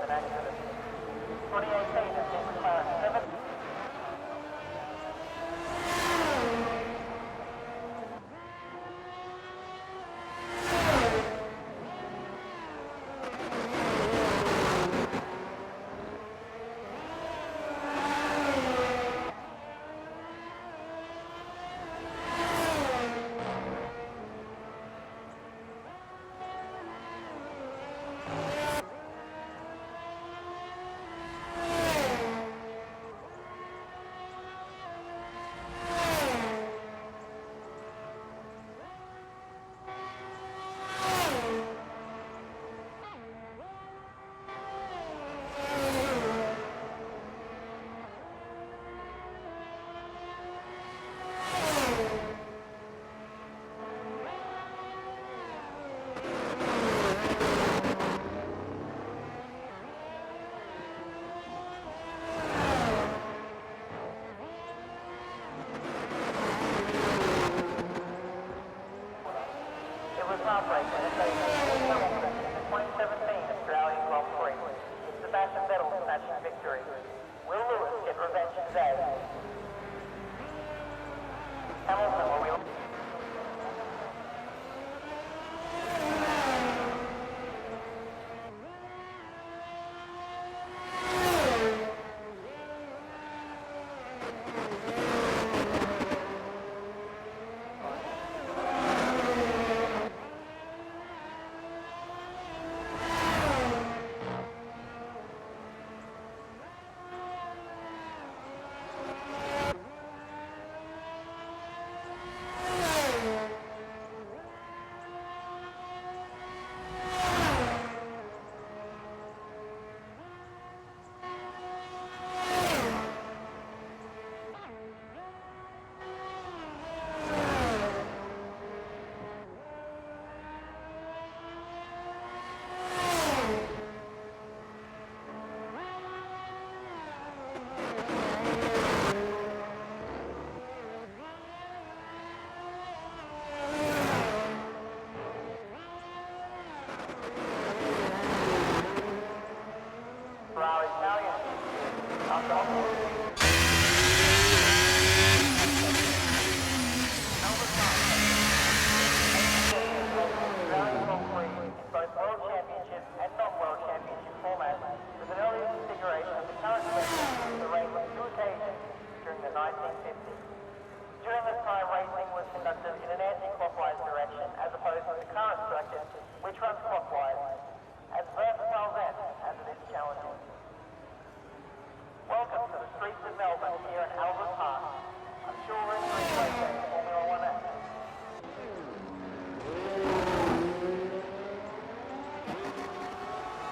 an accident. 2018 has been declared 7. Heartbreak in the 2017 Australian Grand Prix. It's Sebastian Vettel snatching victory. Will Lewis get revenge today? Hamilton will win. During this time, racing was conducted in an anti-clockwise direction as opposed to the current circuit, which runs clockwise, as versatile then as it is challenging. Welcome to the streets of Melbourne here at Albert Park. I'm sure we're in for a great day of Formula 1 action.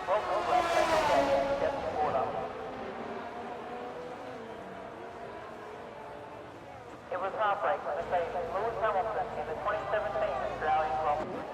Welcome to our second day of Jets Border. It was heartbreak when the face of Lewis Hamilton in the 2017 Australian Grand Prix.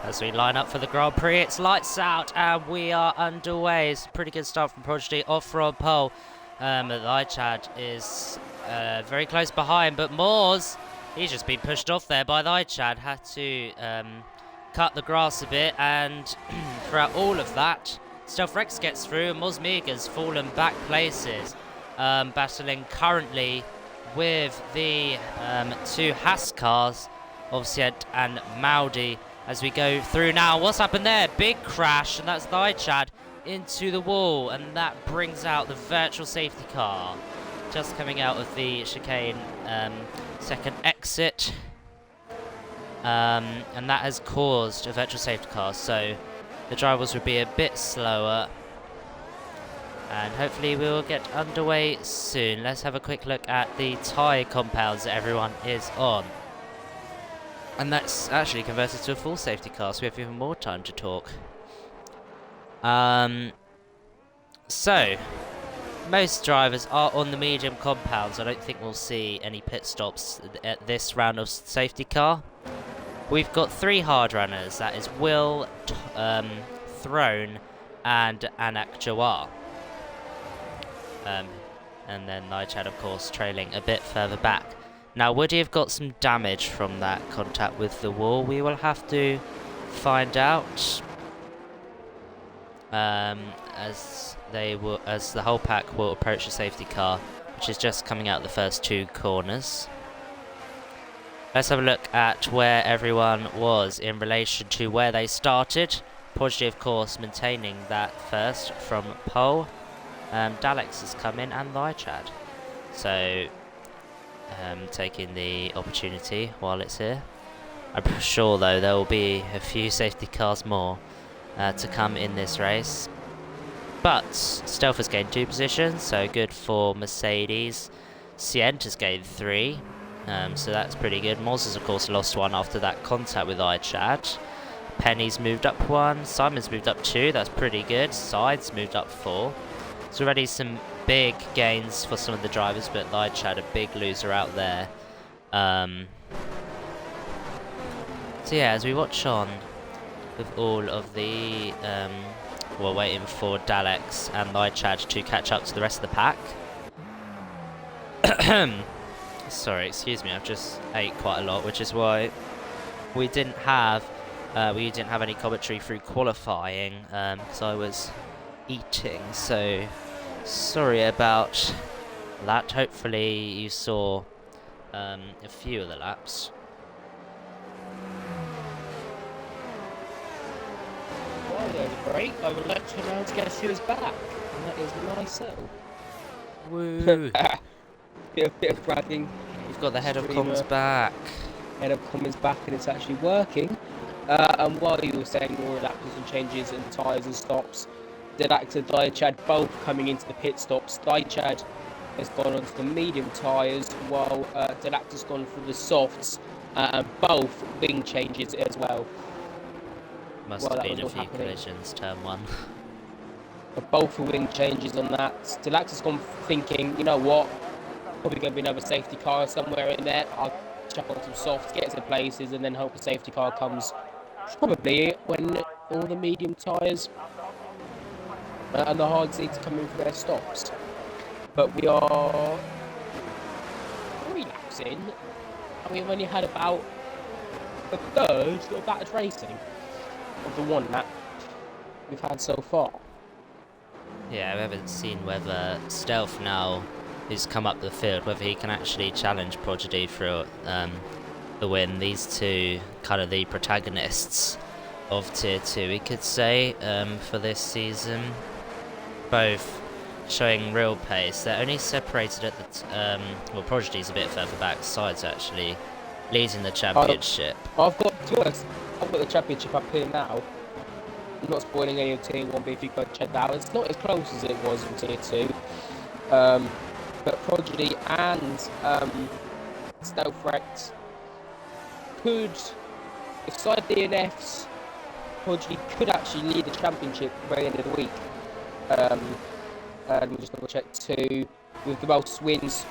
As we line up for the Grand Prix, it's lights out and we are underway. It's a pretty good start from Prodiigy off from pole. Ichad is very close behind, but Moores, he's just been pushed off there by the Ichad. Had to cut the grass a bit, and throughout all of that, Stealth Rex gets through and Moz Mega's fallen back places. Battling currently with the two Haas cars, Ovsied and Maudi. As we go through now, what's happened there? Big crash, and that's the Ichad into the wall, and that brings out the virtual safety car. Just coming out of the chicane second exit. And that has caused a virtual safety car, so the drivers will be a bit slower. And hopefully we will get underway soon. Let's have a quick look at the tyre compounds that everyone is on. And that's actually converted to a full safety car, so we have even more time to talk. So, most drivers are on the medium compounds. I don't think we'll see any pit stops at this round of safety car. We've got 3 hard runners. That is Will, Throne, and Anak Jawar. And then Ichad, of course, trailing a bit further back. Now, would he have got some damage from that contact with the wall? We will have to find out. As the whole pack will approach the safety car, which is just coming out the first 2 corners. Let's have a look at where everyone was in relation to where they started. Prodiigy, of course, maintaining that first from pole. Dalex has come in and the Ichad. So, taking the opportunity while it's here. I'm sure, though, there will be a few safety cars more to come in this race. But Stealth has gained 2 positions, so good for Mercedes. Cient has gained 3, so that's pretty good. Moz has, of course, lost 1 after that contact with Ichad. Penny's moved up 1, Simon's moved up 2, that's pretty good. Side's moved up 4. It's already some big gains for some of the drivers, but Ichad a big loser out there. So yeah, as we watch on with all of the we're waiting for Dalex and Ichad to catch up to the rest of the pack. Sorry, excuse me, I've just ate quite a lot, which is why we didn't have any commentary through qualifying, because I was eating, so sorry about that. Hopefully you saw a few of the laps. While there's a break, I would like to announce guess who is back, and that is myself. Woo! bit of bragging. You've got the head of comms back. Head of comms back, and it's actually working. And while you were saying all adapters and changes and tyres and stops, Dalex and Ichad both coming into the pit stops. Ichad has gone onto the medium tyres, while Dalex has gone for the softs, and both wing changes as well. Must have been a few collisions, turn 1. Both wing changes on that. Dalex has gone thinking, you know what, probably going to be another safety car somewhere in there. I'll chuck on some softs, get to places, and then hope a safety car comes. Probably when all the medium tyres and the hard seats come in for their stops. But we are 3 laps in, and we've only had about a third of that racing of the 1 lap we've had so far. Yeah, I haven't seen whether Stealth now has come up the field, whether he can actually challenge Prodiigy for the win. These two kind of the protagonists of Tier 2, we could say, for this season. Both showing real pace. They're only separated at the well, Prodigy's a bit further back. Side's actually leading the championship. I've got the championship up here now. I'm not spoiling any of Tier 1, but if you go check that out, it's not as close as it was in Tier 2. But Prodigy and Stealth Rex could, if side DNFs, Prodigy could actually lead the championship by the end of the week. And we'll just double check 2 with the most wins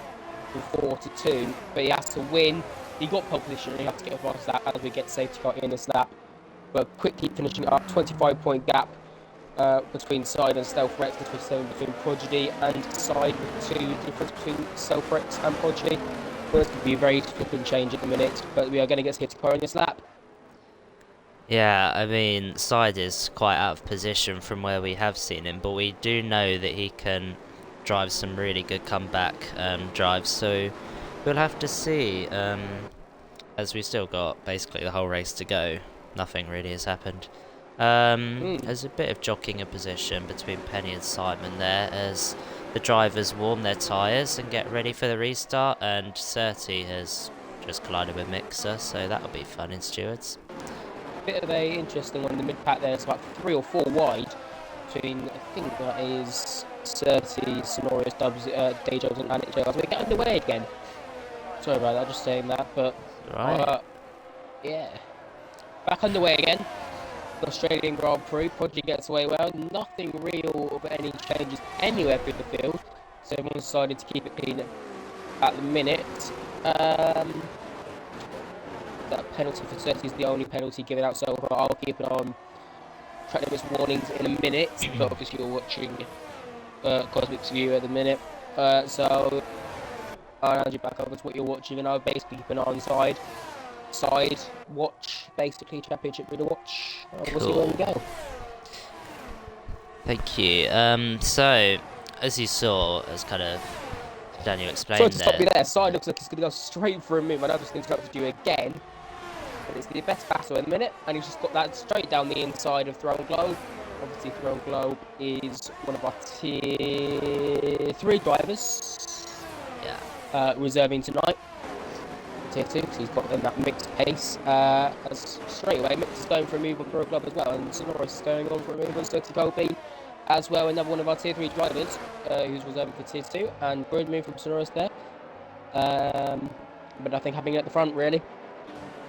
with 4-2, but he has to win. He got pole position, and he has to get past that as we get safety car in this lap. but quickly finishing up 25-point gap between Side and Stealth Rex, the 27 between Prodigy, and Side with 2 difference between Stealth Rex and Prodigy. Well, this could be a very flipping change at the minute, but we are going to get safety car in this lap. Yeah, I mean, Side is quite out of position from where we have seen him, but we do know that he can drive some really good comeback drives, so we'll have to see, as we still got basically the whole race to go. Nothing really has happened. There's a bit of jockeying a position between Penny and Simon there as the drivers warm their tyres and get ready for the restart, and Surtees has just collided with Mixer, so that'll be fun in Stewards. Bit of a interesting one in the mid-pack there. It's about 3 or 4 wide between, I think that is Surtees, Sonorius, Dubs, Dejos and Anik Jails. We get underway again. Sorry about that, just saying that, but Right. yeah. Back underway again. The Australian Grand Prix. Prodigy gets away well. Nothing real of any changes anywhere through the field. So everyone decided to keep it clean at the minute. That penalty for Surtees is the only penalty given out so far. I'll keep an eye on track limits warnings in a minute, but obviously you're watching Cosmic's View at the minute. So I'll hand you back over to what you're watching, and I'll basically keep an eye on side watch, basically championship leader watch. We'll see where we go. Thank you. So, as you saw, as kind of Daniel explained Sorry to there. stop you there. Side looks like he's going to go straight for a move. I know just interrupted you again. But it's the best battle in the minute, and he's just got that straight down the inside of Throne Globe. Obviously, Throne Globe is one of our tier 3 drivers. Yeah. Reserving tonight. Tier 2, because he's got in that mixed pace. As straight away, Mix is going for a move on Throne Globe as well, and Sonoris is going on for a move on Sturty Colby as well. Another one of our tier 3 drivers who's reserving for tier 2, and good move from Sonoris there. But nothing happening at the front really.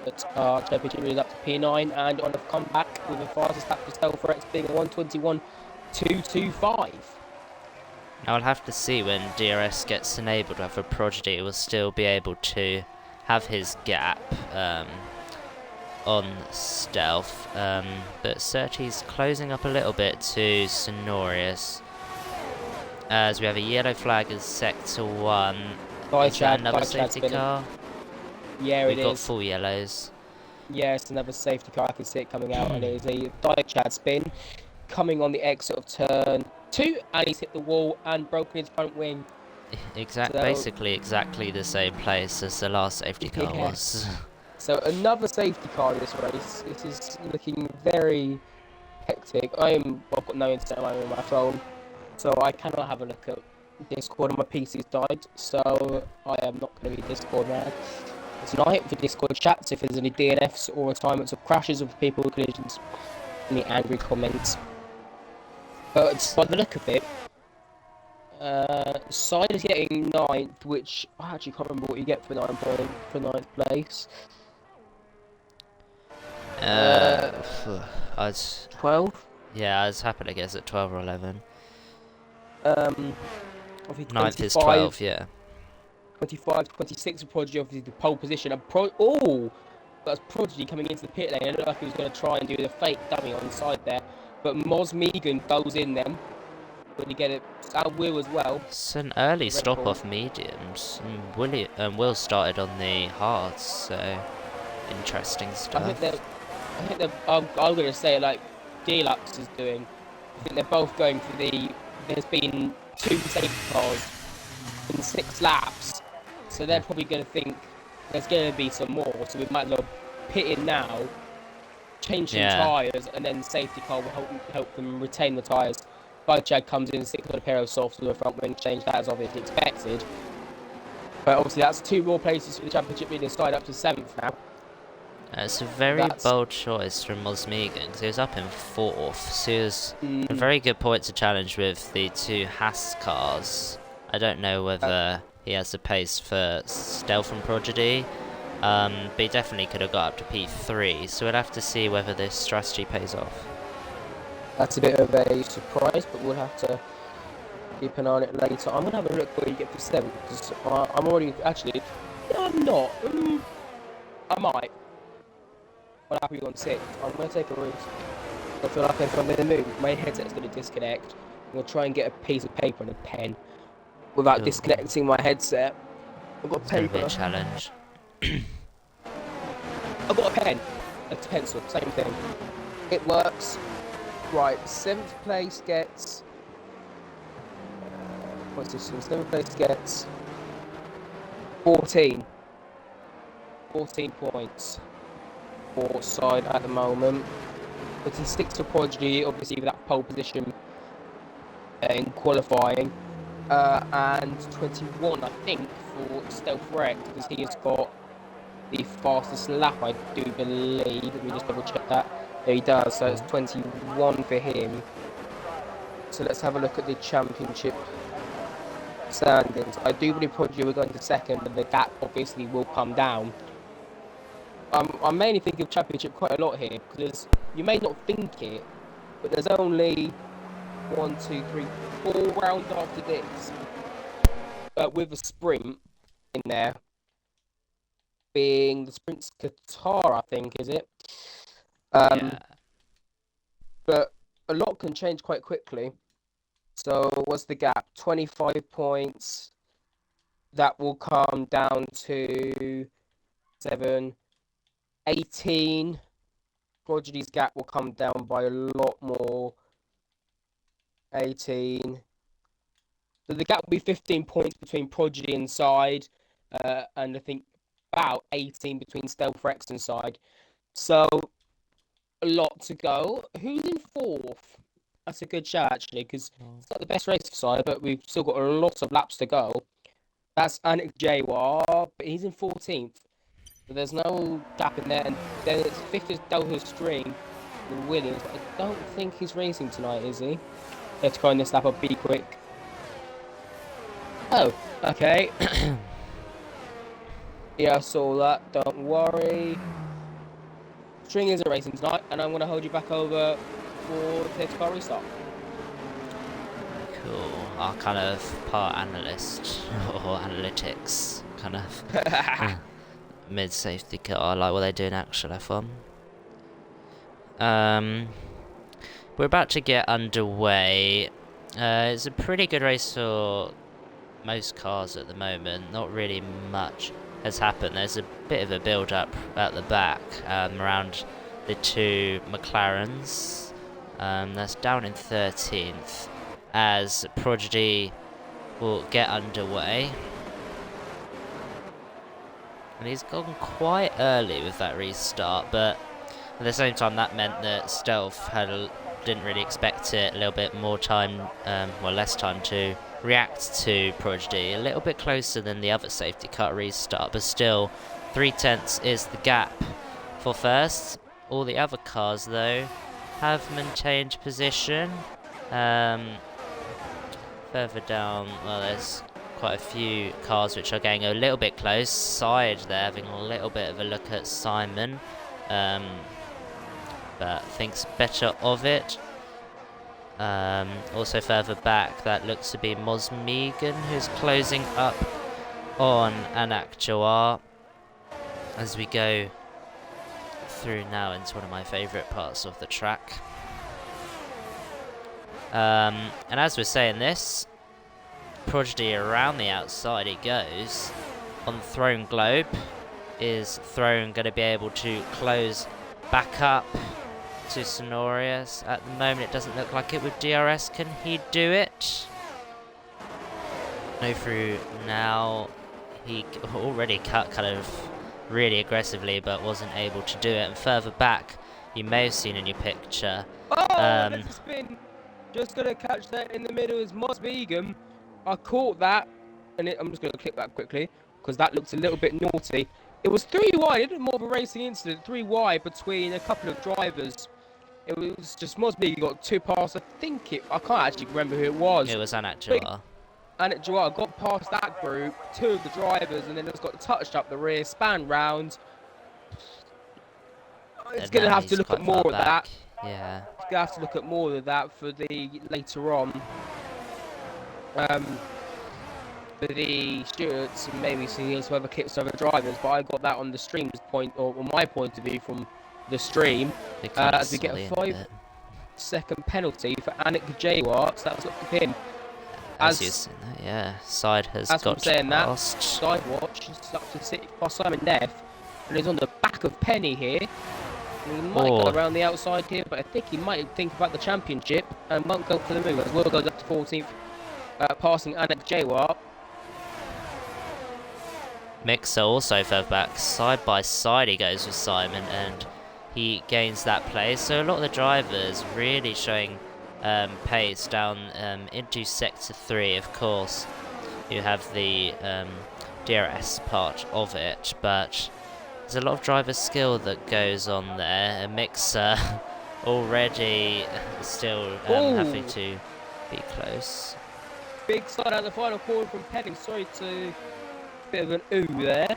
But our championship is up to P9, and on a comeback with a fastest lap for Stealth Rex being a 1:21.225. I'll have to see when DRS gets enabled whether Prodigy will still be able to have his gap on Stealth. But Surtees closing up a little bit to Sonorius. As we have a yellow flag as Sector 1. Is that another safety car? Yeah, We've got full yellows. Yeah, it's another safety car. I can see it coming out, and it is a Dichad spin coming on the exit of turn 2, and he's hit the wall and broken his front wing. Basically exactly the same place as the last safety car was. So another safety car in this race. This is looking very hectic. I've got no internet on my phone, so I cannot have a look at Discord, and my PC's died, so I am not going to be Discord man tonight for Discord chats. If there's any DNFs or assignments or crashes of people with collisions, any angry comments. But by the look of it, Side is getting 9th, which I actually can't remember what you get for 9th place. I was 12. Yeah, I was happy to guess at 12 or 11. 9th is 12, yeah. 25, 26 for Prodigy, obviously the pole position. And that's Prodigy coming into the pit lane. It looked like he was going to try and do the fake dummy on the side there, but Moz Megan goes in them. When you get it, Will as well. It's an early stop off mediums. Will started on the hards, so interesting stuff. I'm going to say like Deluxe is doing. I think they're both going for the. There's been 2 safety cars in 6 laps, so they're probably going to think there's going to be some more. So we might as well pit in now, change some tyres, and then safety car will help them retain the tyres. Chad comes in, 6 on a pair of softs with a front wing change. That is obviously expected. But obviously that's 2 more places for the championship leading Side up to 7th now. It's a very bold choice from Mosmegan, because he was up in 4th, so he was a very good point to challenge with the 2 Haas cars. I don't know whether he has the pace for Stealth and Prodigy, but he definitely could have got up to P3, so we'll have to see whether this strategy pays off. That's a bit of a surprise, but we'll have to keep an eye on it later. I'm going to have a look where you get to 7th, because I'm already, actually, no I'm not, I might. I'm happy on 6. I'm going to take a risk. I feel like if I'm in the mood, my headset's going to disconnect. I'm going to try and get a piece of paper and a pen without Cool. disconnecting my headset. I've got It's going to be paper. a challenge. I've got a pen. A pencil. Same thing. It works. Right. 7th place gets... what's this one? 7th place gets 14. 14 points for side at the moment. 26 for Prodigy, obviously with that pole position in qualifying. And 21, I think, for Stealth Rex, because he has got the fastest lap, I do believe. Let me just double check that. Yeah, he does, so it's 21 for him. So let's have a look at the championship standings. I do believe Prodigy will go into 2nd, but the gap obviously will come down. I'm mainly thinking of championship quite a lot here, because you may not think it, but there's only 1, 2, 3, 4 rounds after this, with a sprint in there, being the sprint's Qatar, I think, is it? Yeah. But a lot can change quite quickly. So what's the gap? 25 points. That will come down to 7, 18. Prodigy's gap will come down by a lot more. 18. So the gap will be 15 points between Prodigy and Side, and I think about 18 between Stealth Rex and Side. So a lot to go. Who's in 4th? That's a good shout, actually, because it's not the best race for Side, but we've still got a lot of laps to go. That's Anik Jawar, but he's in 14th. So there's no gap in there. And then it's 5th is Delta String with Williams. But I don't think he's racing tonight, is he? Let's go in this lap. I'll be quick. Oh, okay. Yeah, I saw that. Don't worry. String isn't racing tonight, and I'm going to hold you back over for the car restart. Cool. Our kind of part analyst or analytics kind of mid-safety car. I like what they do in actual F1. We're about to get underway. It's a pretty good race for most cars at the moment. Not really much has happened. There's a bit of a build-up at the back around the 2 McLarens. That's down in 13th. As Prodigy will get underway. And he's gone quite early with that restart, but at the same time that meant that Stealth didn't really expect it. A little bit more time, less time to react to Prodigy. A little bit closer than the other safety car restart, but still 3/10 is the gap for first. All the other cars, though, have maintained position. Further down, well, there's quite a few cars which are getting a little bit close. Side, they're having a little bit of a look at Simon, but thinks better of it. Also further back, that looks to be Mosmegan, who's closing up on Anak Jawar. As we go through now into one of my favourite parts of the track. And as we're saying this, Prodigy around the outside he goes. On the Throne Globe, is Throne going to be able to close back up to Sonorius? At the moment it doesn't look like it with DRS. Can he do it? No through now. He already cut kind of really aggressively but wasn't able to do it. And further back, you may have seen in your picture. Oh, there's a spin. Just going to catch that in the middle is Mos Vegan. I caught that, and I'm just going to click that quickly, because that looks a little bit naughty. It was 3 wide, it was more of a racing incident, 3 wide between a couple of drivers. It was just Mos Vegan got 2 past, I can't actually remember who it was. It was Anak Jawar. Anak Jawar got past that group, 2 of the drivers, and then just got touched up the rear, span round. It's going to have to look at more of that. Yeah. It's going to have to look at more of that for the later on. For the stewards, maybe see whoever kicks over drivers, but I got that on the stream's point, or my point of view from the stream. They kind of As we get saw the a end of it. 5-second penalty for Anik Jawar, so that was looking him. As you've seen that, yeah. Side has got past. That, side watch is up to sit past Simon Neff, and he's on the back of Penny here. And he might go around the outside here, but I think he might think about the championship and won't go for the move. As Will goes up to 14th, passing Anik Jawar. Mixer also further back, side by side he goes with Simon, and he gains that place. So a lot of the drivers really showing pace down into Sector 3, of course. You have the DRS part of it, but there's a lot of driver skill that goes on there. A Mixer already still having to be close. Big slide out the final corner from Penny. Sorry to... bit of an ooh there.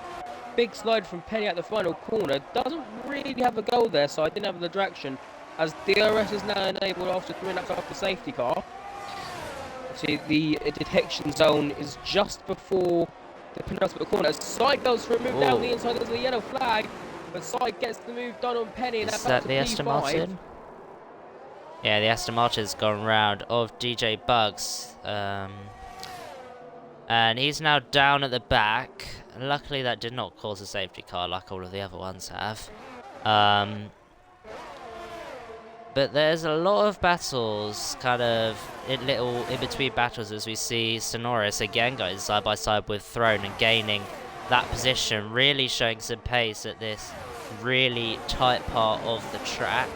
Big slide from Penny at the final corner. Doesn't really have a goal there, so I didn't have the direction. As DRS is now enabled after 3 laps off the safety car. See, the detection zone is just before the penultimate corner. As Side goes for a move down the inside, there's a yellow flag. But Side gets the move done on Penny. And is that the Aston Martin? Yeah, the Aston Martin's gone round of DJ Bugs. And he's now down at the back. Luckily, that did not cause a safety car like all of the other ones have. But there's a lot of battles, kind of in between battles, as we see Sonoris again going side by side with Throne and gaining that position, really showing some pace at this really tight part of the track.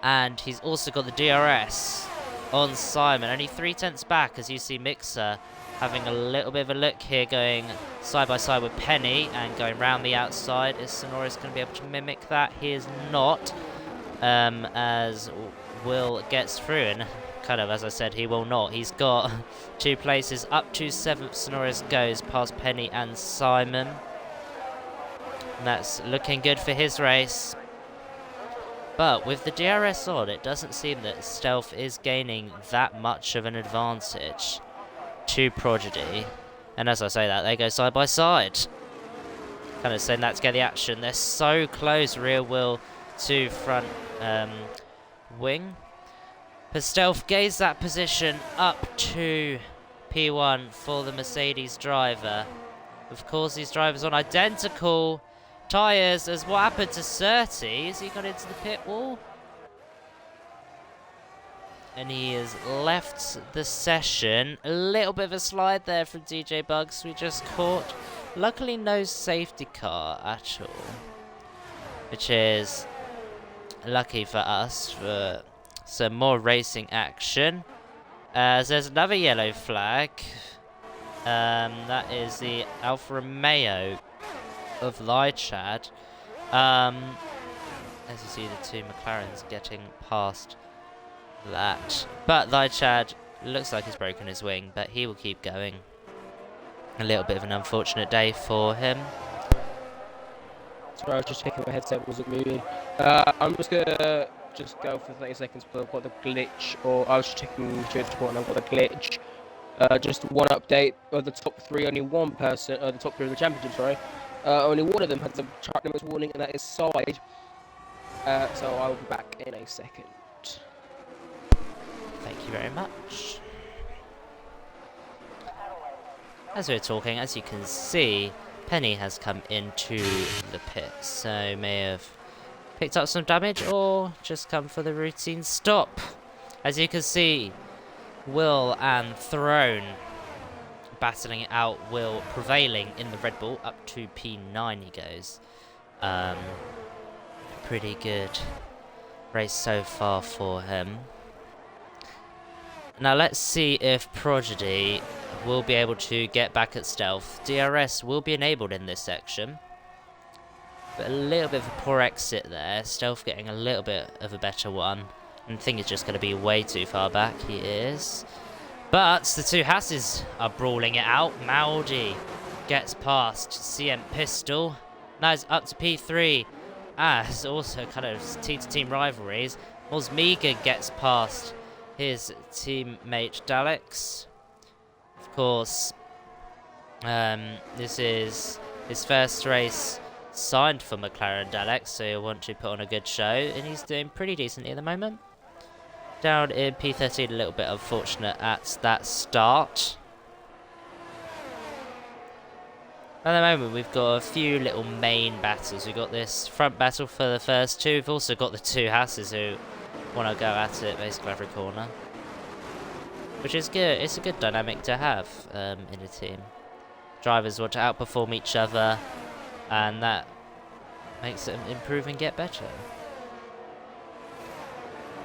And he's also got the DRS on Simon, only 3/10 back, as you see Mixer having a little bit of a look here, going side by side with Penny and going round the outside. Is Sonoris going to be able to mimic that? He is not, as Will gets through, and kind of as I said, he will not. He's got 2 places up to 7th. Sonoris goes past Penny and Simon. And that's looking good for his race. But with the DRS on, it doesn't seem that Stealth is gaining that much of an advantage to Prodigy. And as I say that, they go side by side. Kind of saying that to get the action. They're so close, rear wheel to front wing. But Stealth gains that position up to P1 for the Mercedes driver. Of course, these drivers on identical tyres as what happened to Surtees. Has he got into the pit wall? And he has left the session. A little bit of a slide there from DJ Bugs we just caught. Luckily no safety car at all, which is lucky for us for some more racing action. As there's another yellow flag. That is the Alfa Romeo of Lychad. As you see, the 2 McLarens getting past that. But Lychad looks like he's broken his wing, but he will keep going. A little bit of an unfortunate day for him. Sorry, I was just checking my headset wasn't moving. I'm just gonna go for 30 seconds because I've got the glitch, or I was just checking the report and I've got the glitch. Just one update of the top 3, only one person, the top 3 of the championship, sorry. Only one of them had some track limits warning, and that is Side. So I'll be back in a second. Thank you very much. As we're talking, as you can see, Penny has come into the pit, so may have picked up some damage or just come for the routine stop. As you can see, Will and Throne battling it out. Will prevailing in the Red Bull up to P9 he goes. Pretty good race so far for him. Now let's see if Prodigy will be able to get back at Stealth. DRS will be enabled in this section, but a little bit of a poor exit there. Stealth getting a little bit of a better one. And I think he's just going to be way too far back. He is. But the 2 Hasses are brawling it out. Maudi gets past CM Pistol. Now it's up to P3. As also kind of team-to-team rivalries. Mosmiga gets past his teammate Daleks. Of course, this is his first race signed for McLaren Alex, so he'll want to put on a good show, and he's doing pretty decently at the moment. Down in P13, a little bit unfortunate at that start. At the moment, we've got a few little main battles. We've got this front battle for the first two. We've also got the two Hasses who want to go at it basically every corner, which is good. It's a good dynamic to have in a team. Drivers want to outperform each other, and that makes them improve and get better.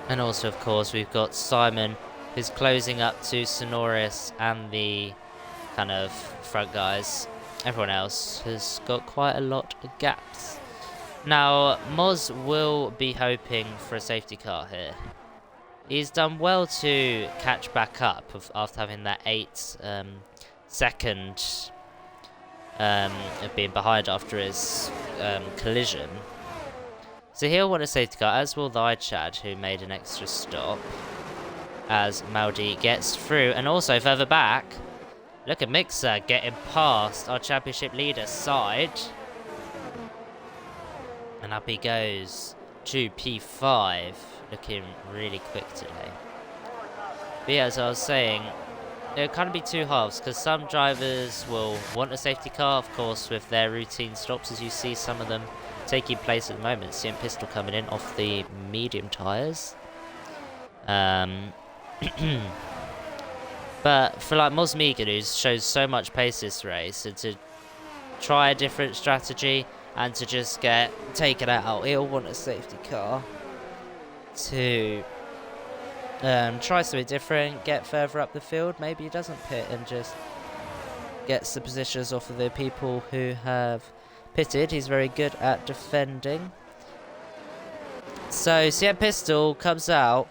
And also, of course, we've got Simon, who's closing up to Sonoris and the kind of front guys. Everyone else has got quite a lot of gaps. Now, Moz will be hoping for a safety car here. He's done well to catch back up after having that 8-second of being behind after his collision. So he'll want a safety car, as will the iChad, who made an extra stop as Maldi gets through. And also further back, look at Mixer getting past our championship leader's side. And up he goes to P5, looking really quick today. But yeah, as I was saying, there'll kind of be two halves, because some drivers will want a safety car, of course, with their routine stops, as you see some of them taking place at the moment. CM Pistol coming in off the medium tyres. But for like Moz Megan, who shows so much pace this race, and to try a different strategy and to just get taken out, he'll want a safety car to try something different, get further up the field. Maybe he doesn't pit and just gets the positions off of the people who have pitted. He's very good at defending. So CM Pistol comes out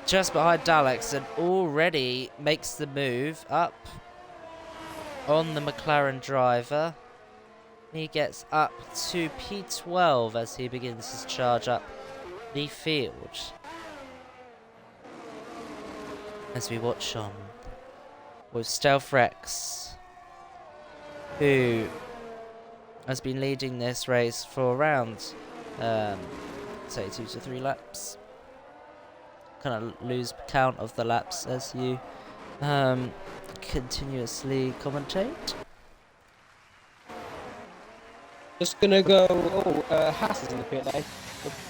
just behind Daleks and already makes the move up on the McLaren driver. He gets up to P12 as he begins his charge up the field. As we watch on with Stealth Rex, who has been leading this race for around say 2 to 3 laps. Kind of lose count of the laps as you continuously commentate. Just gonna go. Haas is in the pit lane.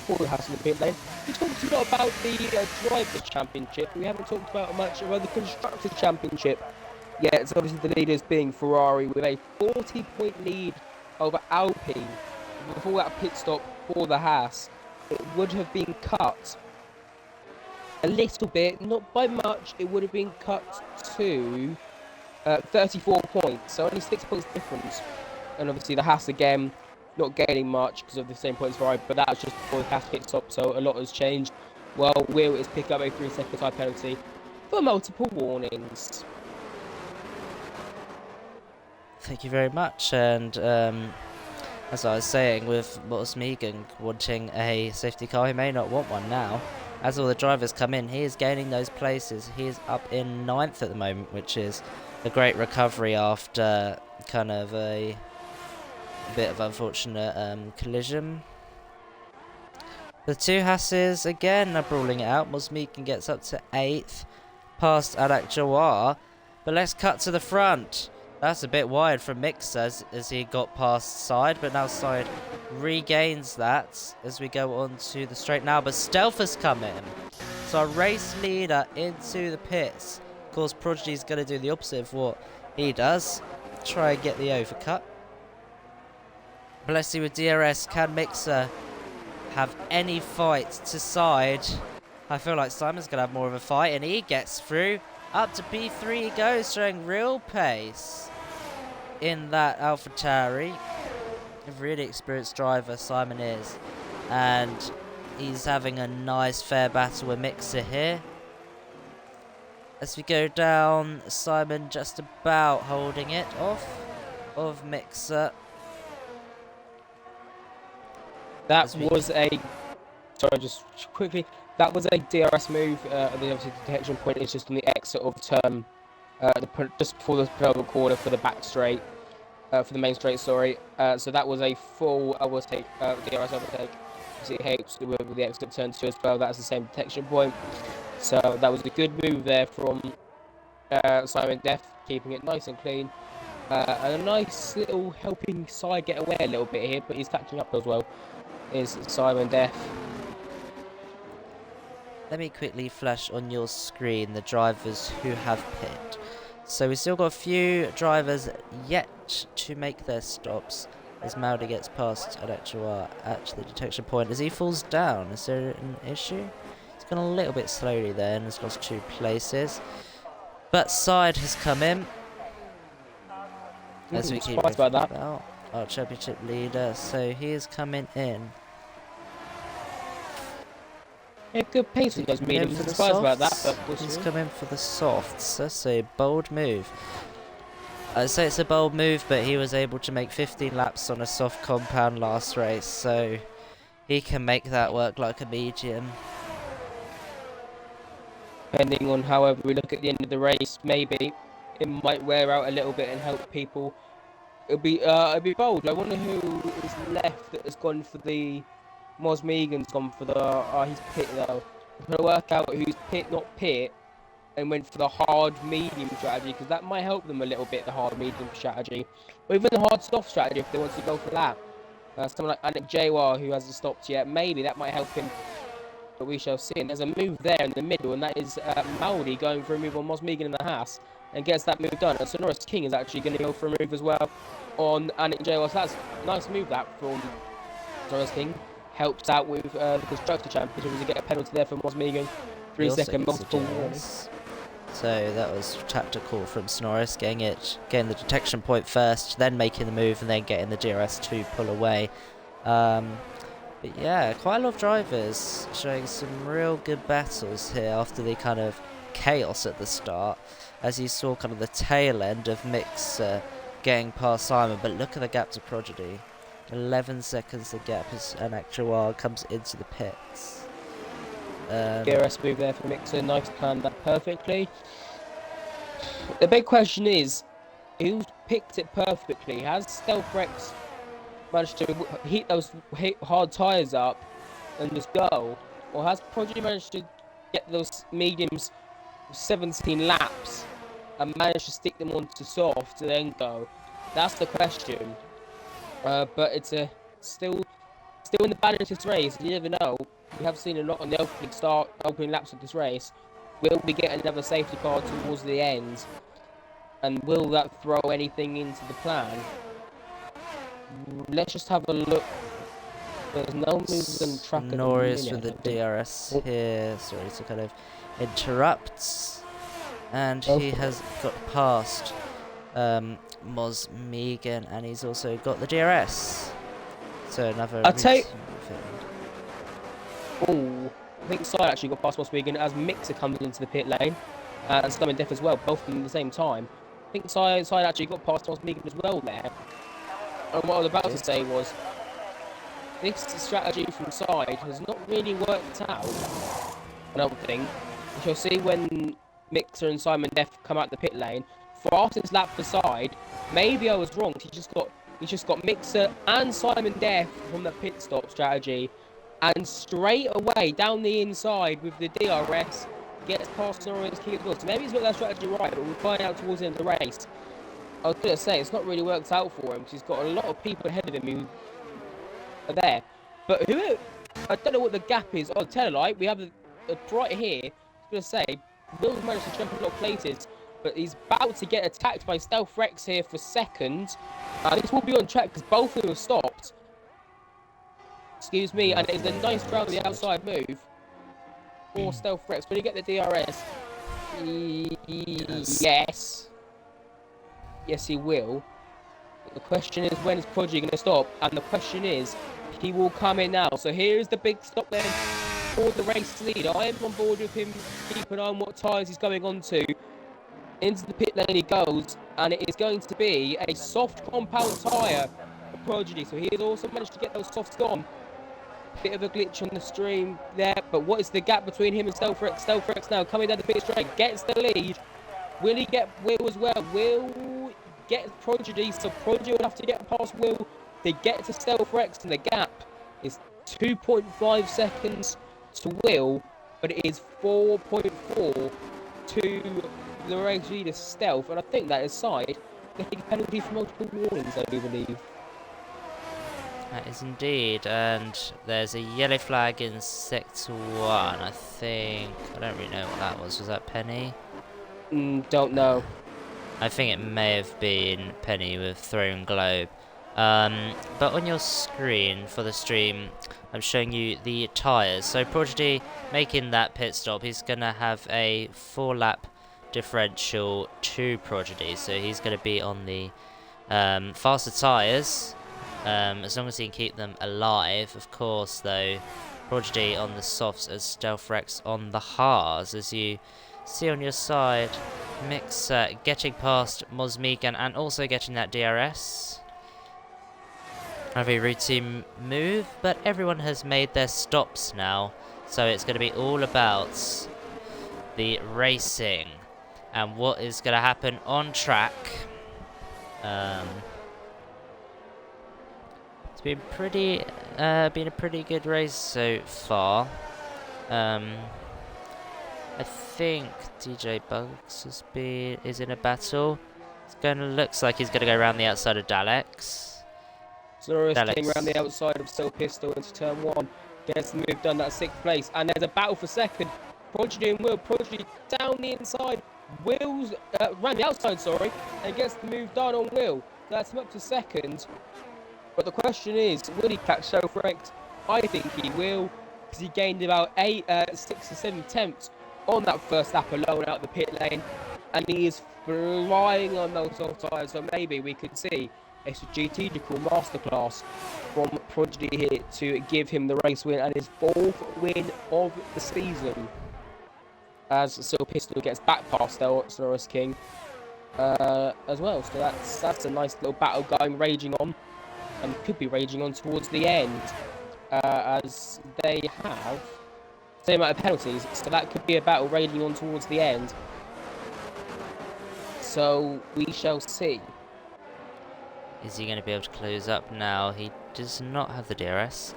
Paul Haas in the pit lane. We talked a lot about the Drivers' Championship. We haven't talked about much about the Constructors' Championship. Yeah, it's obviously the leaders being Ferrari with a 40-point lead over Alpine. Before that pit stop for the Haas, it would have been cut a little bit, not by much. It would have been cut to 34 points, so only 6 points difference. And obviously the Haas again not gaining much because of the same points Ferrari, but that was just before the Haas pit stop, so a lot has changed. Well, Will is picking up a 3-second time penalty for multiple warnings. Thank you very much. And as I was saying, with Moz Megan wanting a safety car, he may not want one now. As all the drivers come in, he is gaining those places. He is up in 9th at the moment, which is a great recovery after kind of a bit of unfortunate collision. The two Hasses again are brawling it out. Moz Megan gets up to 8th, past Adak Jawar. But let's cut to the front. That's a bit wide from Mixer as he got past Side, but now Side regains that as we go on to the straight now. But Stealth has come in. So our race leader into the pits. Of course, Prodigy is going to do the opposite of what he does. Try and get the overcut. But let's see with DRS, can Mixer have any fight to Side? I feel like Simon's going to have more of a fight, and he gets through. Up to P3 he goes, showing real pace in that AlphaTauri. A really experienced driver, Simon is. And he's having a nice fair battle with Mixer here. As we go down, Simon just about holding it off of Mixer. That was a... Sorry, just quickly. That was a DRS move. The obviously detection point is just on the exit of turn, just before the penultimate corner for the back straight. for the main straight, sorry. So that was a full overtake, DRS overtake. As it helps with the exit turn 2 as well. That's the same detection point. So that was a good move there from Simon Def, keeping it nice and clean. And a nice little helping side get away a little bit here, but he's catching up as well. Is Simon Def. Let me quickly flash on your screen the drivers who have pit. So we've still got a few drivers yet to make their stops as Maudi gets past Adectua at the detection point. As he falls down, is there an issue? He's gone a little bit slowly there and has lost 2 places. But Side has come in. As we keep about that. Our championship leader, so he is coming in. Yeah, good pace with those mediums. I'm surprised about that, but he's come in for the softs. That's a bold move. I'd say it's a bold move, but he was able to make 15 laps on a soft compound last race, so he can make that work like a medium. Depending on however we look at the end of the race, maybe it might wear out a little bit and help people. It'll be bold. I wonder who is left that has gone for the. Mos Megan's gone for the. He's pit though. I'm gonna work out who's pit, not pit, and went for the hard medium strategy, because that might help them a little bit. The hard medium strategy, or even the hard soft strategy if they want to go for that. Someone like Anik Jawar who hasn't stopped yet, maybe that might help him. But we shall see. And there's a move there in the middle, and that is Maudi going for a move on Mos Megan in the Haas, and gets that move done. And Sonoris King is actually going to go for a move as well on Anik Jawar. So that's a nice move that from Sonoris King. Helps out with the Constructor Championship as you get a penalty there for Mos Megan. 3-second multiple warnings. So that was tactical from Sonoris, getting the detection point first, then making the move, and then getting the DRS to pull away. But yeah, quite a lot of drivers showing some real good battles here after the kind of chaos at the start, as you saw kind of the tail end of Mixer getting past Simon. But look at the gap to Prodigy. 11 seconds the gap as an actual comes into the pits. DRS move there for Mixer, nice, planned that perfectly. The big question is, who picked it perfectly? Has Stealth Rex managed to heat those hard tyres up and just go? Or has Prodigy managed to get those mediums 17 laps and managed to stick them onto soft and then go? That's the question. But it's still in the balance of this race. You never know. We have seen a lot on the opening laps of this race. Will we get another safety car towards the end? And will that throw anything into the plan? Let's just have a look. There's no moves on track. Norris with the DRS here. Sorry to kind of interrupt. And he has got past Mos Megan, and he's also got the DRS. So another. I think Side actually got past Mos Megan as Mixer comes into the pit lane, and Simon Def as well, both of them at the same time. I think Side actually got past Mos Megan as well there. And what I was about to say was, this strategy from Side has not really worked out. I don't think. We shall see when Mixer and Simon Def come out the pit lane. Fastest lap for Side. Maybe I was wrong. He just got Mixer and Simon Def from the pit stop strategy, and straight away down the inside with the DRS gets past Sonoris King as well. So maybe he's got that strategy right, but we'll find out towards the end of the race. I was going to say, it's not really worked out for him because he's got a lot of people ahead of him who are there. But I don't know what the gap is. Oh, Telelight, we have right here. I was going to say, Will's managed to jump a lot of places, but he's about to get attacked by Stealth Rex here for second. This will be on track because both of them have stopped. Excuse me, and it's a nice round the outside move for Stealth Rex. Will he get the DRS? Yes. Yes, he will. But the question is, when is Prodigy going to stop? And the question is, he will come in now. So here's the big stop then for the race lead. I am on board with him. Keep an eye on what tyres he's going on to. Into the pit lane he goes, and it is going to be a soft compound tyre for Prodigy. So he has also managed to get those softs gone. Bit of a glitch on the stream there, but what is the gap between him and Stealth Rex? Stealth Rex now coming down the pit straight, gets the lead. Will he get Will as well? Will get Prodigy, so Prodigy will have to get past Will to get to Stealth Rex, and the gap is 2.5 seconds to Will, but it is 4.4 to the race leader Stealth, and I think that aside, they take a penalty for multiple warnings, I do believe. That is indeed, and there's a yellow flag in Sector 1, I think. I don't really know what that was. Was that Penny? Don't know. I think it may have been Penny with Thrown Globe. But on your screen for the stream, I'm showing you the tyres. So Prodigy making that pit stop, he's going to have a 4-lap differential to Prodigy. So he's going to be on the faster tyres, as long as he can keep them alive. Of course, though, Prodigy on the softs as Stealth Rex on the hards, as you see on your side. Mix getting past Mosmegan and also getting that DRS. A very routine move, but everyone has made their stops now, so it's going to be all about the racing and what is going to happen on track. It's been a pretty good race so far. I think DJ Bugs is in a battle. Looks like he's gonna go around the outside of Daleks. Sonoris King around the outside of Still Pistol into turn 1. Gets the move done, that's 6th place. And there's a battle for 2nd. Prodigy and Will. Prodigy down the inside. Will's around the outside, sorry. And gets the move done on Will. That's him up to 2nd. But the question is, will he catch Stealth Rex? I think he will, because he gained about 6 or 7 attempts on that first lap alone out the pit lane, and he is flying on those soft tyres, so maybe we could see a strategical masterclass from Prodigy here to give him the race win and his 4th win of the season, as Still Pistol gets back past Sonoris King as well. So that's a nice little battle raging on, and could be raging on towards the end, as they have same amount of penalties, so that could be a battle raging on towards the end. So we shall see. Is he going to be able to close up now? He does not have the DRS.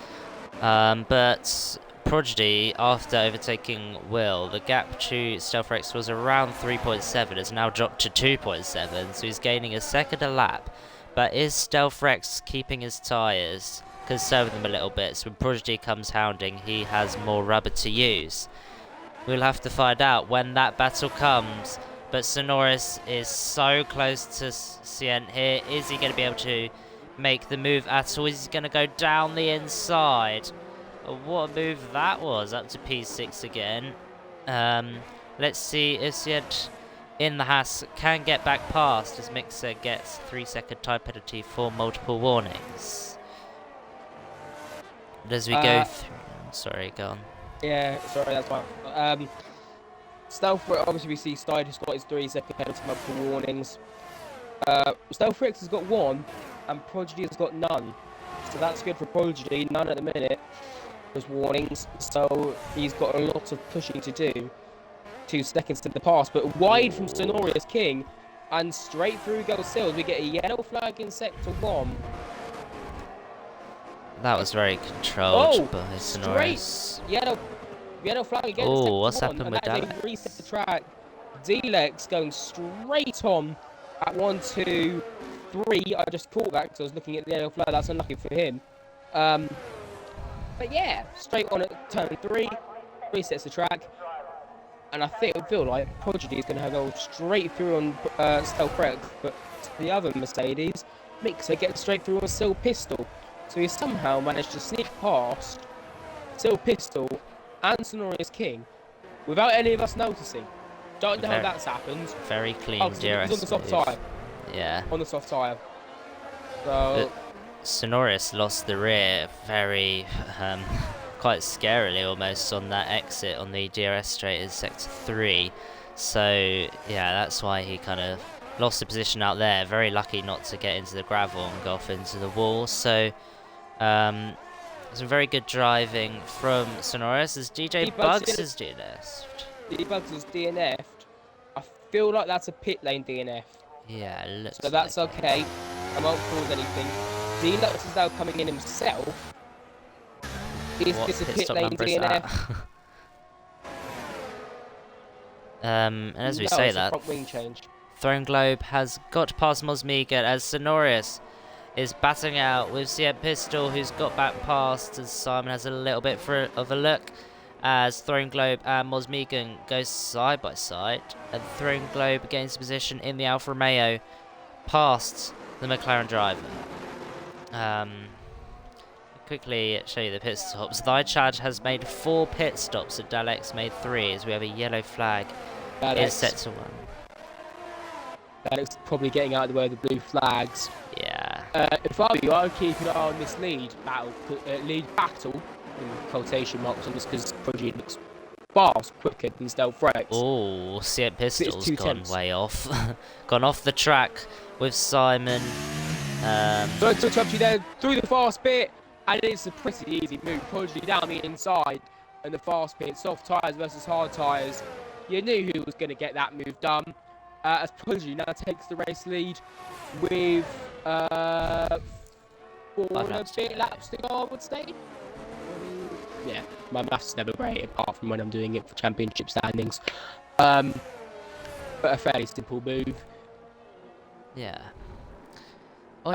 But Prodigy, after overtaking Will, the gap to Stealth Rex was around 3.7. It's now dropped to 2.7, so he's gaining a second a lap. But is Stealth Rex keeping his tyres? Conserve them a little bit, so when Prodigy comes hounding, he has more rubber to use. We'll have to find out when that battle comes, but Sonoris is so close to Cient here. Is he going to be able to make the move at all? Is he going to go down the inside? What a move that was, up to P6 again. Let's see if Cient in the Haas can get back past, as Mixer gets 3-second time penalty for multiple warnings. As we go through... Sorry, go on. Yeah, sorry, that's fine. Stealth Rex, obviously we see Stein has got his 3-second penalty, multiple warnings. Stealth Rex has got 1, and Prodigy has got none. So that's good for Prodigy, none at the minute. There's warnings, so he's got a lot of pushing to do. 2 seconds to the pass, but wide from Sonoris King, and straight through goes Sills. We get a yellow flag in Sector 1. That was very controlled by Sonoris. Yellow flag again. Oh, what's happened with that? Reset the track. D-Lex going straight on at 1, 2, 3. I just caught that because I was looking at the yellow flag. That's unlucky for him. But yeah, straight on at turn 3. Resets the track. And I feel like Prodigy is going to go straight through on Stealth Rex, but the other Mercedes, Mixer gets straight through on Still Pistol. So he somehow managed to sneak past Still Pistol and Sonoris King without any of us noticing. Don't know how that's happened. Very clean DRS. He's on the soft tyre. Yeah. On the soft tyre. So Sonoris lost the rear very, quite scarily almost on that exit on the DRS straight in Sector 3. So yeah, that's why he kind of lost the position out there. Very lucky not to get into the gravel and go off into the wall. So some very good driving from Sonoris as DJ Bugs is DNF'd. DJ Bugs is DNF'd. I feel like that's a pit lane DNF. Yeah, it looks So that's like okay. I won't cause anything. Deluxe is now coming in himself. Is what this a pit pit stop lane number is DNF? that? And as we No, say it's a that, front wing change. Throne Globe has got past Mosmiga as Sonorius is batting out with CM Pistol, who's got back past as Simon has a little bit of a look as Throne Globe and Mosmigan go side by side, and Throne Globe gains position in the Alfa Romeo past the McLaren driver. Quickly show you the pit stops. Chad has made 4 pit stops and Dalex made 3 as we have a yellow flag is set to 1. Alex probably getting out of the way of the blue flags. Yeah. If I were you, I would keep an eye on this lead battle, in quotation marks on this, because Prodigy looks fast, quicker than Stealth Rex. Oh, CM Pistol's two gone tenths. way off. Gone off the track with Simon. So to interrupt you there, through the fast bit, and it's a pretty easy move. Prodigy down the inside, and the fast bit, soft tyres versus hard tyres. You knew who was going to get that move done. As Prodigy now takes the race lead with 4 and a bit laps to go, I would say. Yeah, my maths never great apart from when I'm doing it for championship standings. But a fairly simple move. Yeah. On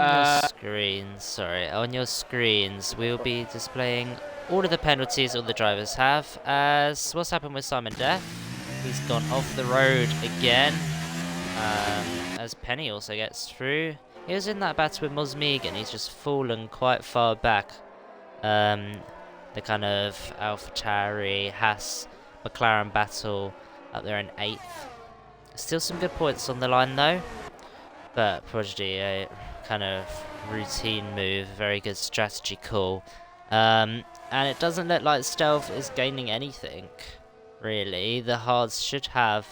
your screens, we'll be displaying all of the penalties all the drivers have. As what's happened with Simon Death? He's gone off the road again. As Penny also gets through. He was in that battle with Mosmigan. He's just fallen quite far back. The kind of AlphaTauri, Haas, McLaren battle up there in 8th. Still some good points on the line though. But Prodigy, a kind of routine move, very good strategy call. And it doesn't look like Stealth is gaining anything, really. The hards should have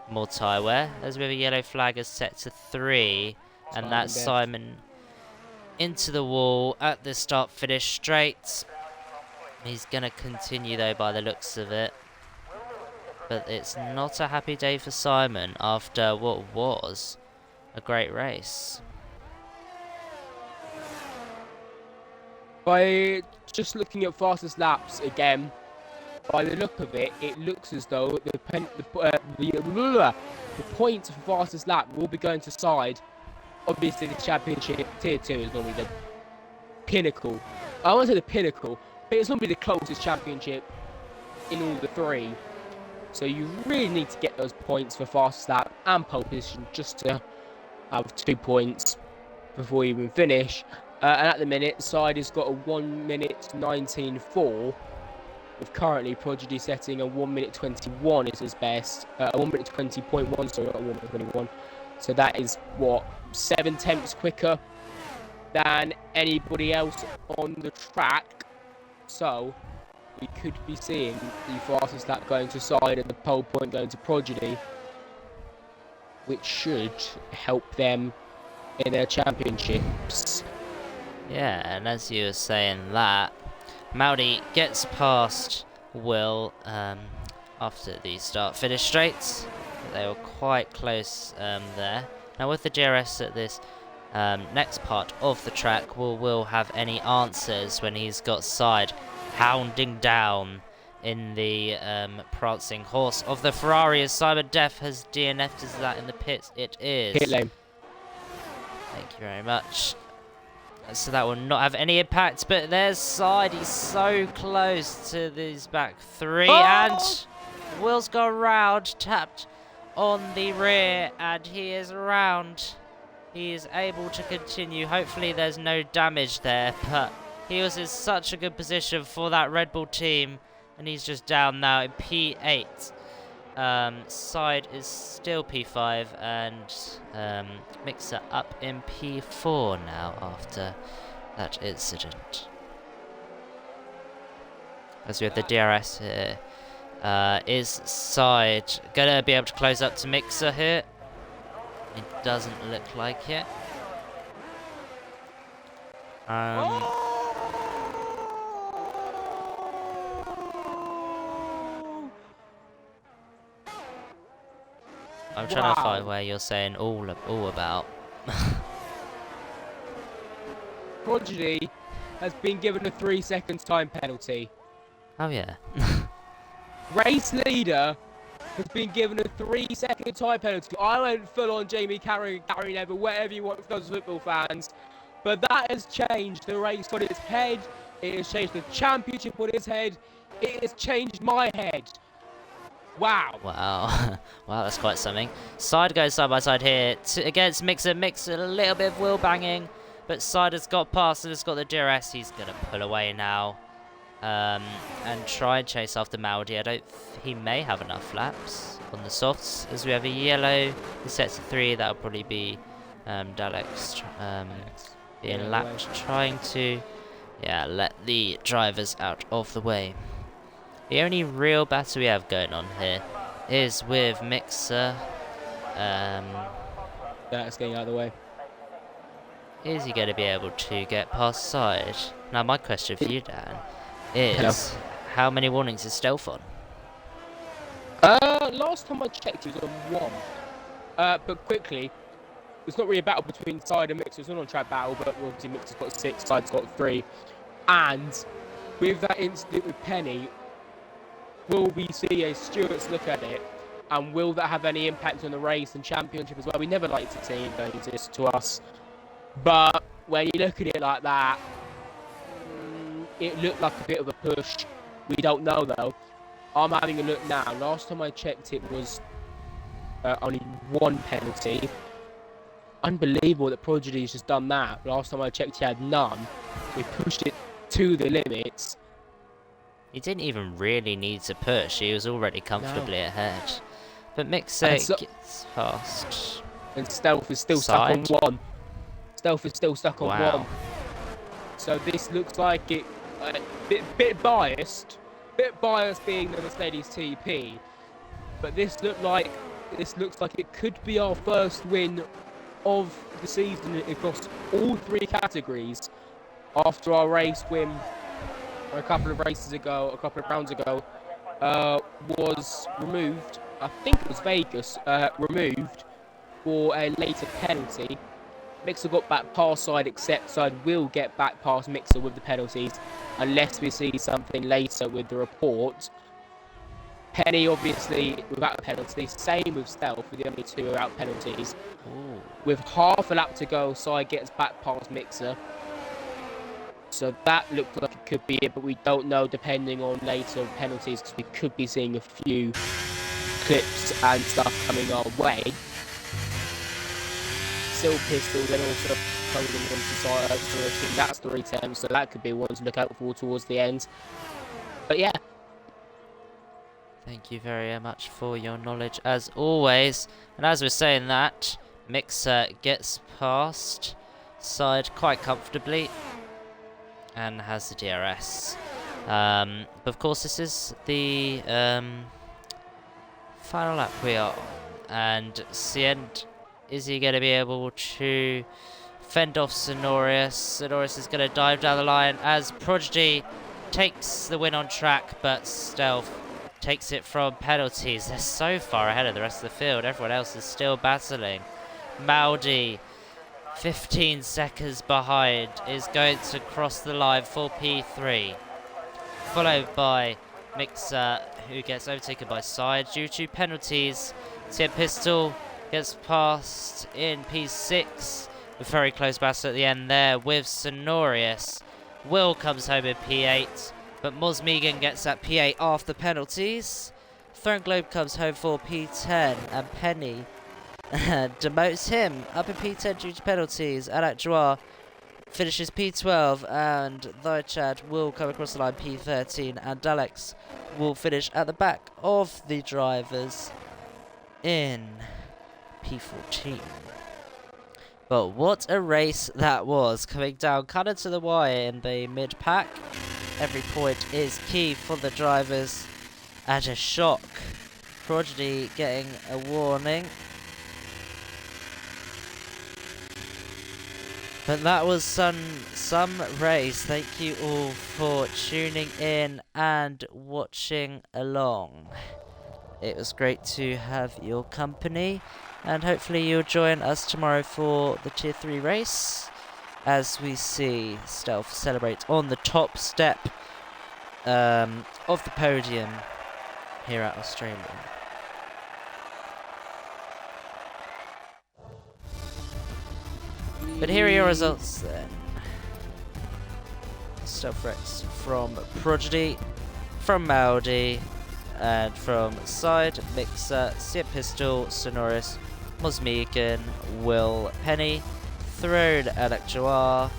more tyre wear, as we have a yellow flag is set to 3, and that's Simon into the wall at the start-finish straight. He's going to continue though by the looks of it, but it's not a happy day for Simon after what was a great race. By just looking at fastest laps again, by the look of it, it looks as though the points for fastest lap will be going to side. Obviously, the championship tier 2 is normally the pinnacle. I won't say the pinnacle, but it's normally the closest championship in all the 3. So you really need to get those points for fastest lap and pole position just to have 2 points before you even finish. And at the minute, side has got a 1 minute 19.4. With currently Prodigy setting a 1 minute 21 is his best. A 1 minute 20.1, sorry, not a 1 minute 21. So that is, what, 7 tenths quicker than anybody else on the track. So we could be seeing the fastest lap going to side and the pole point going to Prodigy, which should help them in their championships. Yeah, and as you were saying that, Maudi gets past Will after the start-finish straights. They were quite close there. Now with the DRS at this next part of the track, will Will have any answers when he's got side hounding down in the prancing horse of the Ferrari as Simon Death has DNF'd as that in the pits? It is. Pit lane. Thank you very much. So that will not have any impact, but there's side. He's so close to these back 3, and Will's gone round, tapped on the rear, and he is around. He is able to continue. Hopefully there's no damage there, but he was in such a good position for that Red Bull team, and he's just down now in P8. Side is still P5, and Mixer up in P4 now after that incident. As we have the DRS here, is Side gonna be able to close up to Mixer here? It doesn't look like it. I'm trying to find Wow. where you're saying all about. Prodigy has been given a 3 seconds time penalty. Oh yeah. Race leader has been given a 3 second time penalty. I went full on Jamie Carey, Gary Neville, whatever you want for those football fans. But that has changed the race on its head. It has changed the championship on its head. It has changed my head. Wow. Wow. Wow, that's quite something. Side goes side by side here against Mixer. Mixer, a little bit of wheel banging. But Side has got past and has got the DRS. He's going to pull away now. And try and chase after Maudi. He may have enough laps on the softs. As we have a yellow, the sets of 3. That'll probably be Daleks being lapped, trying to let the drivers out of the way. The only real battle we have going on here is with Mixer. That's getting out of the way. Is he going to be able to get past Side? Now, my question for you, Dan, is how many warnings is Stealth on? Last time I checked, it was on 1. But quickly, it's not really a battle between Side and Mixer. It's not on track battle, but obviously Mixer's got 6, Side's got 3. And with that incident with Penny, will we see a Stewart's look at it? And will that have any impact on the race and championship as well? We never like to see going to this to us. But when you look at it like that, it looked like a bit of a push. We don't know though. I'm having a look now. Last time I checked, it was only 1 penalty. Unbelievable that Prodigy's just done that. Last time I checked, he had none. We pushed it to the limits. He didn't even really need to push. He was already comfortably ahead. But Mixer gets past. And Stealth is still Side. stuck on 1. Stealth is still stuck on Wow. 1. So this looks like it. Bit biased. Bit biased being the Mercedes TP. But this looks like it could be our first win of the season across all 3 categories after our race win a couple of rounds ago was removed. I think it was Vegas, removed for a later penalty. Mixer got back past Side, except Side will get back past Mixer with the penalties unless we see something later with the report. Penny obviously without a penalty, same with Stealth, with the only 2 without penalties. Ooh. With half a lap to go, Side gets back past Mixer. So that looked like it could be it, but we don't know depending on later penalties, because we could be seeing a few clips and stuff coming our way. Still Pistol, then also holding on to Side, that's 3 attempts, so that could be one to look out for towards the end. But yeah. Thank you very much for your knowledge as always. And as we're saying that, Mixer gets past Side quite comfortably and has the DRS. But of course this is the final lap we are on. And Cient, is he going to be able to fend off Sonorius? Sonorius is going to dive down the line as Prodigy takes the win on track, but Stealth takes it from penalties. They're so far ahead of the rest of the field. Everyone else is still battling. Maudi, 15 seconds behind, is going to cross the line for P3. Followed by Mixer, who gets overtaken by Side due to penalties. Tim Pistol gets past in P6. A very close battle at the end there with Sonorius. Will comes home in P8. But Moz Megan gets that P8 after penalties. Throne Globe comes home for P10, and Penny demotes him up in P10 due to penalties. Alak Joie finishes P12, and Chad will come across the line P13, and Daleks will finish at the back of the drivers in P14. But what a race that was, coming down kind of to the wire in the mid-pack. Every point is key for the drivers. At a shock, Prodigy getting a warning. But that was some race. Thank you all for tuning in and watching along. it was great to have your company, and hopefully you'll join us tomorrow for the Tier 3 race, as we see Stealth celebrate on the top step of the podium here at Australia. But here are your results then. Stealth wrecks from Prodigy, from Maudi, and from Side, Mixer, Sia Pistol, Sonoris, Mosmegan, Will Penny, Throne, Electroar,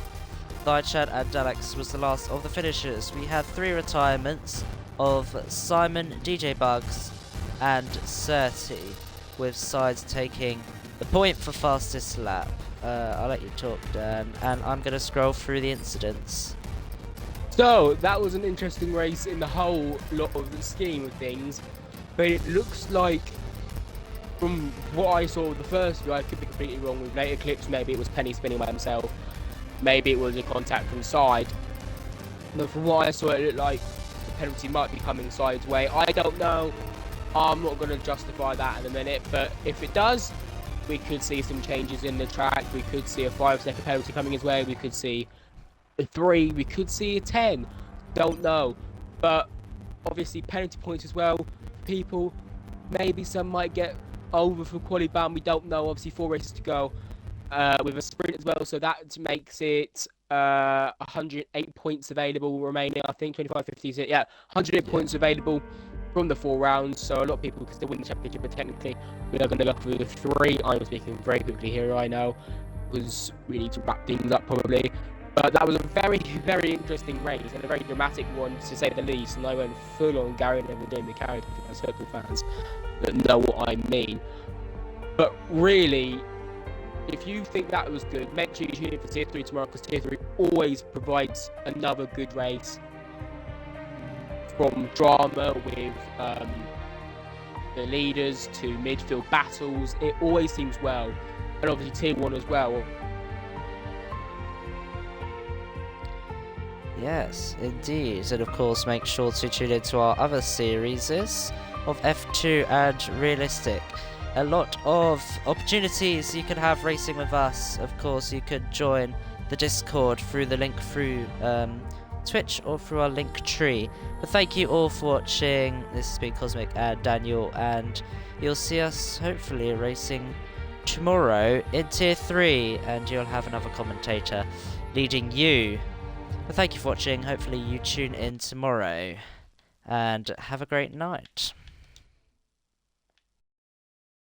Thydechad, and Dalex was the last of the finishers. We had 3 retirements of Simon, DJ Bugs, and Certi, with Sides taking the point for fastest lap. I'll let you talk, Dan, and I'm going to scroll through the incidents. So, that was an interesting race in the whole lot of the scheme of things, but it looks like, from what I saw of the first view, I could be completely wrong with later clips, maybe it was Penny spinning by himself, maybe it was a contact from Side, but from what I saw it looked like the penalty might be coming Side's way. I don't know, I'm not going to justify that in a minute, but if it does, we could see some changes in the track, we could see a 5-second penalty coming his way, we could see a 3, we could see a 10, don't know, but obviously penalty points as well, people, maybe some might get over for quali ban, we don't know, obviously 4 races to go, with a sprint as well, so that makes it 108 points available remaining, I think 25, 50, yeah, 108 points available from the 4 rounds, so a lot of people can still win the championship, but technically we are going to go through the 3. I'm speaking very quickly here, I know, because we need to wrap things up probably, but that was a very, very interesting race, and a very dramatic one to say the least, and I went full on Gary Neville doing the character for my Circle fans that know what I mean. But really, if you think that was good, make sure you tune in for Tier 3 tomorrow, because Tier 3 always provides another good race. From drama with the leaders to midfield battles, it always seems well, and obviously Tier 1 as well. Yes, indeed, and of course make sure to tune into our other series of F2 and Realistic. A lot of opportunities you can have racing with us. Of course, you could join the Discord through the link through Twitch or through our link tree. But thank you all for watching. This has been Cosmic and Daniel, and you'll see us hopefully racing tomorrow in Tier 3, and you'll have another commentator leading you. But thank you for watching. Hopefully you tune in tomorrow, and have a great night.